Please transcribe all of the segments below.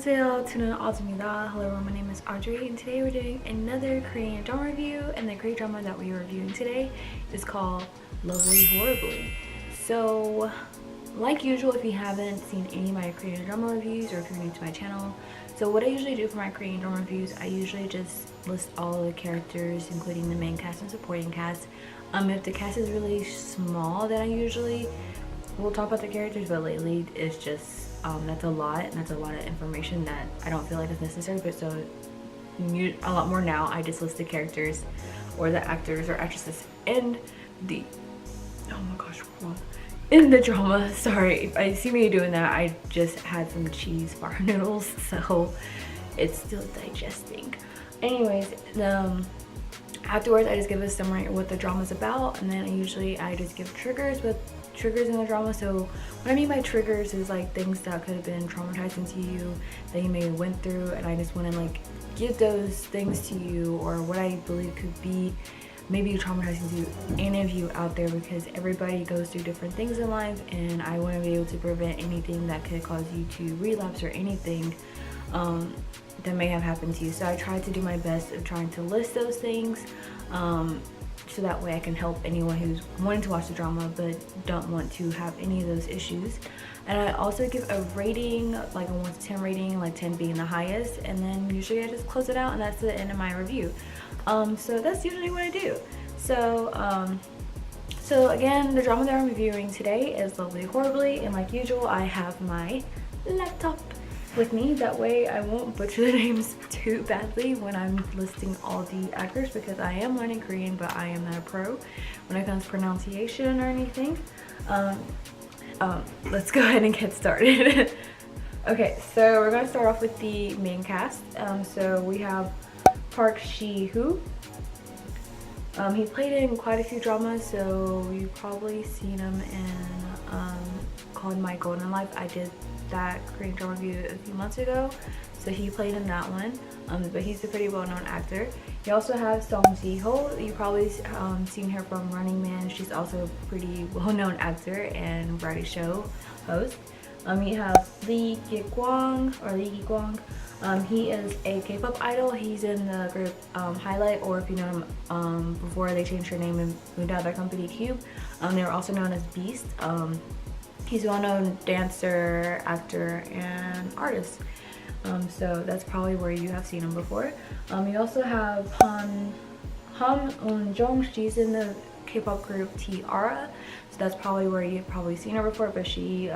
안녕하세요. 저는 Audra입니다. Hello, my name is Audrie, and today we're doing another Korean drama review. And the Korean drama that we are reviewing today is called Lovely Horribly. So, like usual, if you haven't seen any of my Korean drama reviews or if you're new to my channel, so what I usually do for my Korean drama reviews, I usually just list all the characters, including the main cast and supporting cast. If the cast is really small, then I usually will talk about the characters, but lately it's just that's a lot, and that's a lot of information that I don't feel like is necessary. But so a lot more now, I just list the characters or the actors or actresses in the in the drama. Sorry, if I see me doing that, I just had some cheese fire noodles, so it's still digesting. Anyways, afterwards I just give a summary of what the drama is about, and then I just give triggers in the drama. So what I mean by triggers is like things that could have been traumatizing to you that you maybe went through, and I just want to like give those things to you, or what I believe could be maybe traumatizing to any of you out there, because everybody goes through different things in life, and I want to be able to prevent anything that could cause you to relapse or anything that may have happened to you. So I try to do my best of trying to list those things, so that way I can help anyone who's wanting to watch the drama but don't want to have any of those issues. And I also give a rating, like a 1 to 10 rating, like 10 being the highest, and then usually I just close it out, and that's the end of my review. So that's usually what I do. So again, the drama that I'm reviewing today is Lovely Horribly, and like usual, I have my laptop with me. That way I won't butcher the names too badly when I'm listing all the actors, because I am learning Korean, but I am not a pro when it comes to pronunciation or anything. Let's go ahead and get started. Okay, so we're gonna start off with the main cast. So we have Park Shi-hoo. He played in quite a few dramas, so you've probably seen him in called My Golden Life. I did that Korean drama review a few months ago, so he played in that one, but he's a pretty well-known actor. You also have Song Ji-ho. You probably seen her from Running Man. She's also a pretty well-known actor and variety show host. You have Lee Ki-kwang. He is a K-pop idol. He's in the group Highlight, or if you know him before they changed their name and moved out of their company, Cube. They were also known as Beast. He's a well-known dancer, actor, and artist. So that's probably where you have seen him before. You also have Han Eun-jung. She's in the K-pop group T-ara. So that's probably where you've probably seen her before, but she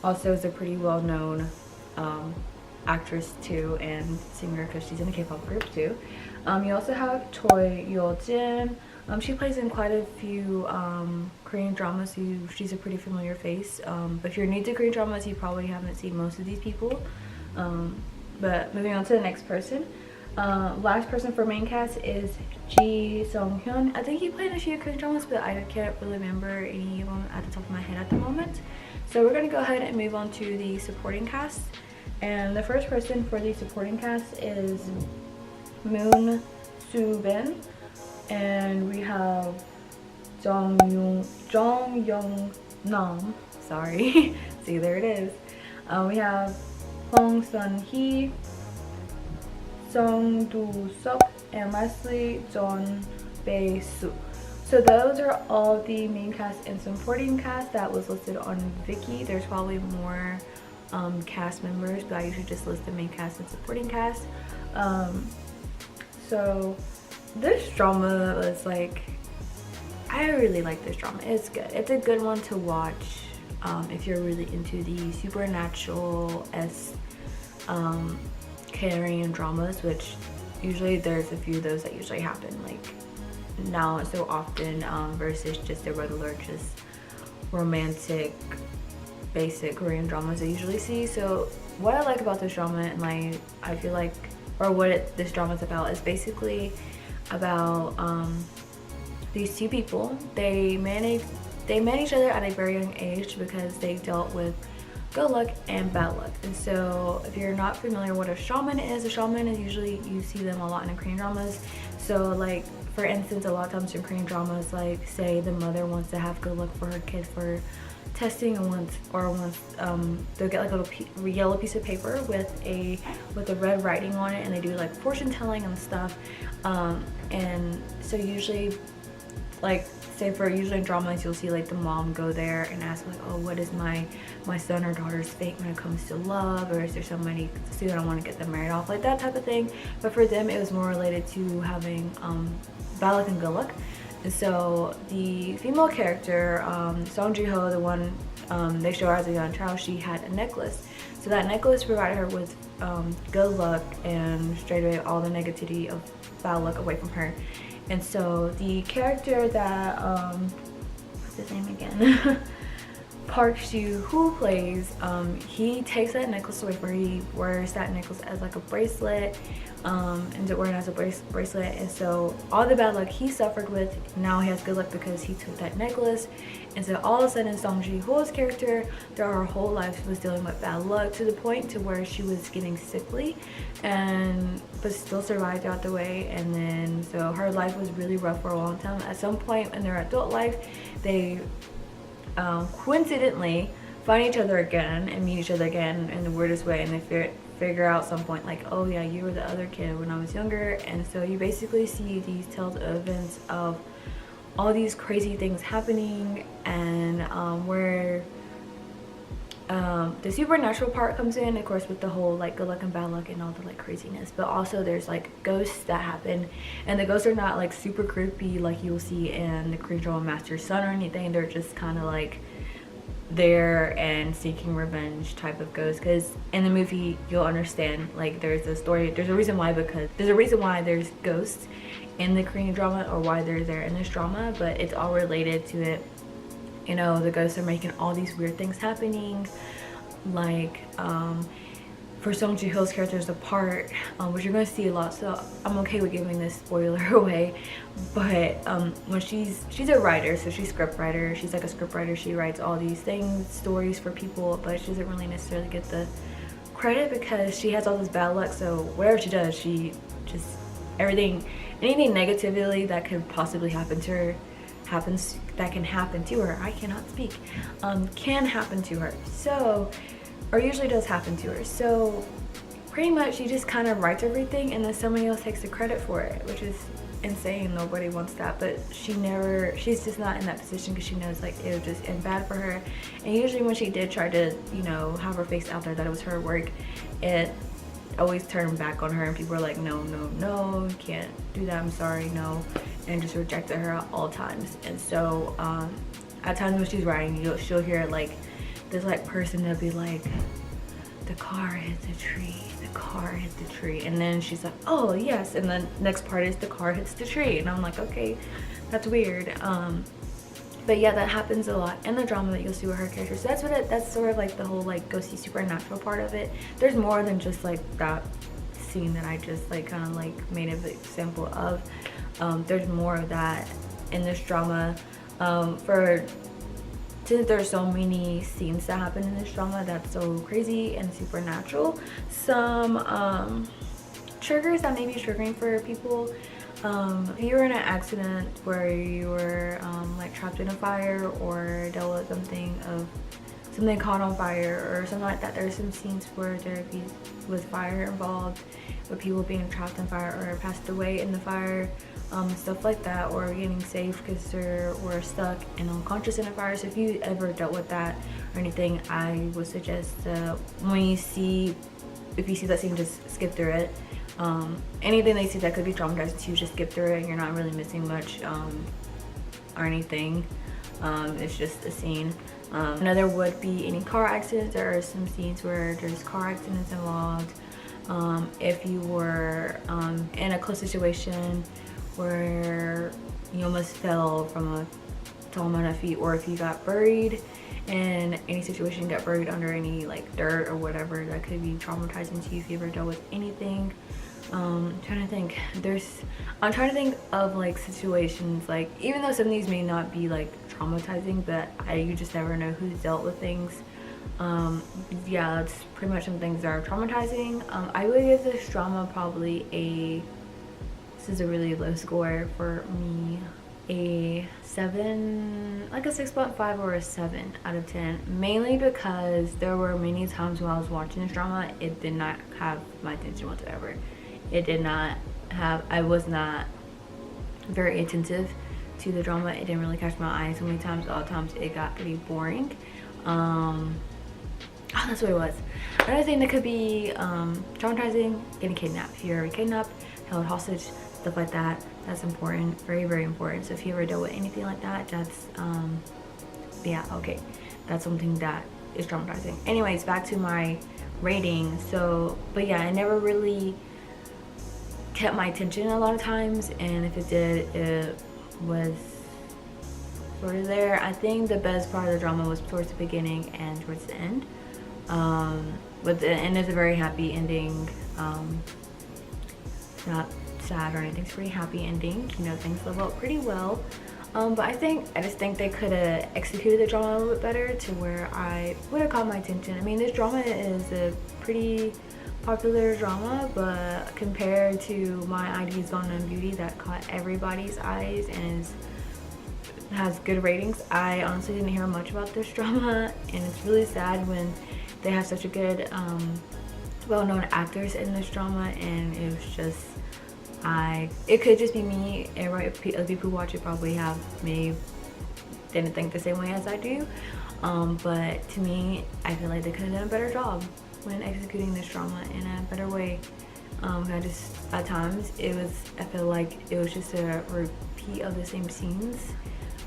also is a pretty well-known actress too, and singer, because she's in a K-pop group too. You also have Choi Yo-jin. She plays in quite a few Korean dramas, so she's a pretty familiar face. But if you're new to Korean dramas, you probably haven't seen most of these people. But moving on to the next person. Last person for main cast is Ji Sung-hyun. I think he played in a few Korean dramas, but I can't really remember any of them at the top of my head at the moment. So we're going to go ahead and move on to the supporting cast. And the first person for the supporting cast is Moon Soo-bin. And we have Jung Young-nam. Sorry. See, there it is. We have Hong Sun-hee, Sung Do-seok, and lastly, John Bae-soo. So those are all the main cast and supporting cast that was listed on Viki. There's probably more cast members, but I usually just list the main cast and supporting cast. So this drama was like, I really like this drama. It's good. It's a good one to watch if you're really into the supernatural-esque Korean dramas, which usually there's a few of those that usually happen like now so often, versus just the regular, just romantic, basic Korean dramas I usually see. So what I like about this drama, and I feel like, or what this drama is about, is basically about these two people. They met each other at a very young age because they dealt with good luck and bad luck. And so if you're not familiar what a shaman is usually, you see them a lot in Korean dramas. So like, for instance, a lot of times in Korean dramas, like say the mother wants to have good luck for her kid for testing, and once they'll get like a little yellow piece of paper with a red writing on it, and they do like fortune telling and stuff. And so usually, like, say for usually in dramas, you'll see like the mom go there and ask like, oh, what is my son or daughter's fate when it comes to love, or is there somebody student I want to get them married off, like that type of thing. But for them, it was more related to having bad luck and good luck. And so the female character, Song Ji-ho, the one they show her as a young child, she had a necklace. So that necklace provided her with good luck and straight away all the negativity of bad luck away from her. And so the character that, what's his name again? Park Shi-hoo plays, he takes that necklace away from her. He wears that necklace as like a bracelet, ends up wearing it as a bracelet. And so all the bad luck he suffered with, now he has good luck because he took that necklace. And so all of a sudden, Song Ji-ho's character, throughout her whole life, was dealing with bad luck to the point to where she was getting sickly, but still survived out the way. And then so her life was really rough for a long time. At some point in their adult life, they coincidentally find each other again and meet each other again in the weirdest way, and they figure out some point like, oh yeah, you were the other kid when I was younger. And so you basically see these tales of events of all these crazy things happening, and where the supernatural part comes in, of course, with the whole like good luck and bad luck and all the like craziness. But also there's like ghosts that happen, and the ghosts are not like super creepy like you'll see in the Korean drama Master Son or anything. They're just kind of like there and seeking revenge type of ghosts, because in the movie you'll understand like there's a story, there's a reason why, because there's a reason why there's ghosts in the Korean drama, or why they're there in this drama, but it's all related to it. You know, the ghosts are making all these weird things happening, like for Song Ji-ho's character, there's a part which you're going to see a lot, so I'm okay with giving this spoiler away. But when she's a writer, so she's script writer, she's like a script writer, she writes all these things, stories for people, but she doesn't really necessarily get the credit because she has all this bad luck. So whatever she does, she just anything negatively that could possibly happen to her can happen to her. I cannot speak. Can happen to her. So, or usually does happen to her. So pretty much she just kind of writes everything, and then somebody else takes the credit for it, which is insane. Nobody wants that, but she's just not in that position because she knows like it would just end bad for her. And usually when she did try to, you know, have her face out there that it was her work, it always turned back on her, and people were like, no, you can't do that, I'm sorry, no, and just rejected her at all times. And so at times when she's writing, she'll hear like this like person that'll be like, the car hit the tree, the car hit the tree, and then she's like, oh yes, and then next part is the car hits the tree, and I'm like, okay, that's weird. But yeah, that happens a lot in the drama that you'll see with her character. So that's sort of like the whole like ghosty supernatural part of it. There's more than just like that scene that I just like kind of like made an example of. There's more of that in this drama. Since there's so many scenes that happen in this drama that's so crazy and supernatural, some triggers that may be triggering for people. If you were in an accident where you were like trapped in a fire or dealt with something caught on fire or something like that, there's some scenes where there was fire involved, with people being trapped in fire or passed away in the fire, stuff like that, or getting saved because they were stuck and unconscious in a fire. So if you ever dealt with that or anything, I would suggest if you see that scene, just skip through it. Anything they see that could be traumatizing to you, just skip through it. You're not really missing much or anything. It's just a scene. Another would be any car accidents. There are some scenes where there's car accidents involved. If you were in a close situation where you almost fell from a tall amount of feet, or if you got buried in any situation, got buried under any like dirt or whatever, that could be traumatizing to you if you ever dealt with anything. I'm trying to think of like situations, like even though some of these may not be like traumatizing, but you just never know who's dealt with things. Yeah, that's pretty much some things that are traumatizing. I would give this drama probably this is a really low score for me. a 7, like a 6.5 or a 7 out of 10, mainly because there were many times when I was watching this drama, it did not have my attention whatsoever. It did not have, I was not very attentive to the drama. It didn't really catch my eye. So many times, all times it got pretty boring. Oh, that's what it was. Another thing that could be traumatizing, getting kidnapped. If you're kidnapped, held hostage, stuff like that, that's important, very, very important. So if you ever dealt with anything like that, that's yeah, okay, that's something that is traumatizing. Anyways, back to my rating. So, but yeah, I never really kept my attention a lot of times, and if it did, it was sort of there. I think the best part of the drama was towards the beginning and towards the end. But the end is a very happy ending. It's not sad or anything, it's a pretty happy ending. You know, things level up pretty well. But I just think they could have executed the drama a little bit better to where I would have caught my attention. I mean, this drama is a pretty popular drama, but compared to my ID's Gone on Beauty that caught everybody's eyes and has good ratings, I honestly didn't hear much about this drama, and it's really sad when they have such a good well-known actors in this drama, and it was just, it could just be me, and other people who watch it probably didn't think the same way as I do, but to me, I feel like they could have done a better job when executing this drama in a better way. At times I feel like it was just a repeat of the same scenes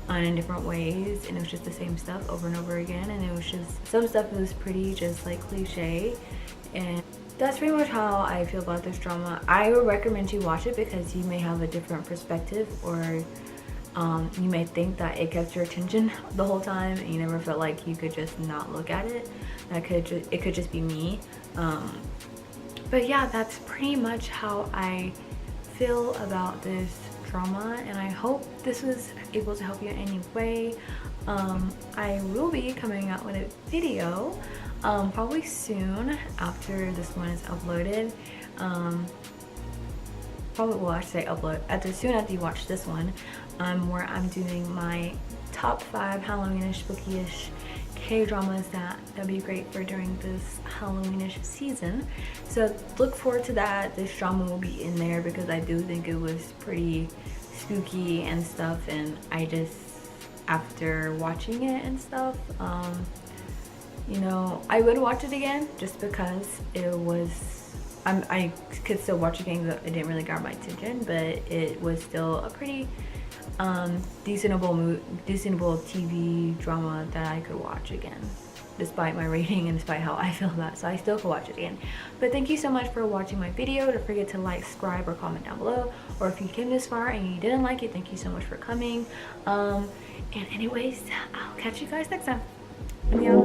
in different ways, and it was just the same stuff over and over again, and it was just, some stuff was pretty just like cliche, and that's pretty much how I feel about this drama. I would recommend you watch it because you may have a different perspective, or you may think that it kept your attention the whole time and you never felt like you could just not look at it. It could just be me. But yeah, that's pretty much how I feel about this drama, and I hope this was able to help you in any way. I will be coming out with a video probably soon after this one is uploaded. Probably, well, I should say upload soon after you watch this one, where I'm doing my top 5 Halloweenish, spooky-ish K-dramas that'd be great for during this Halloweenish season. So look forward to that. This drama will be in there because I do think it was pretty spooky and stuff, and I just, after watching it and stuff, you know, I would watch it again just because it was, I could still watch it again, but it didn't really grab my attention, but it was still a pretty decentable TV drama that I could watch again, despite my rating and despite how I feel about it. So I still could watch it again. But thank you so much for watching my video. Don't forget to like, subscribe, or comment down below. Or if you came this far and you didn't like it, thank you so much for coming. And anyways, I'll catch you guys next time. Yeah.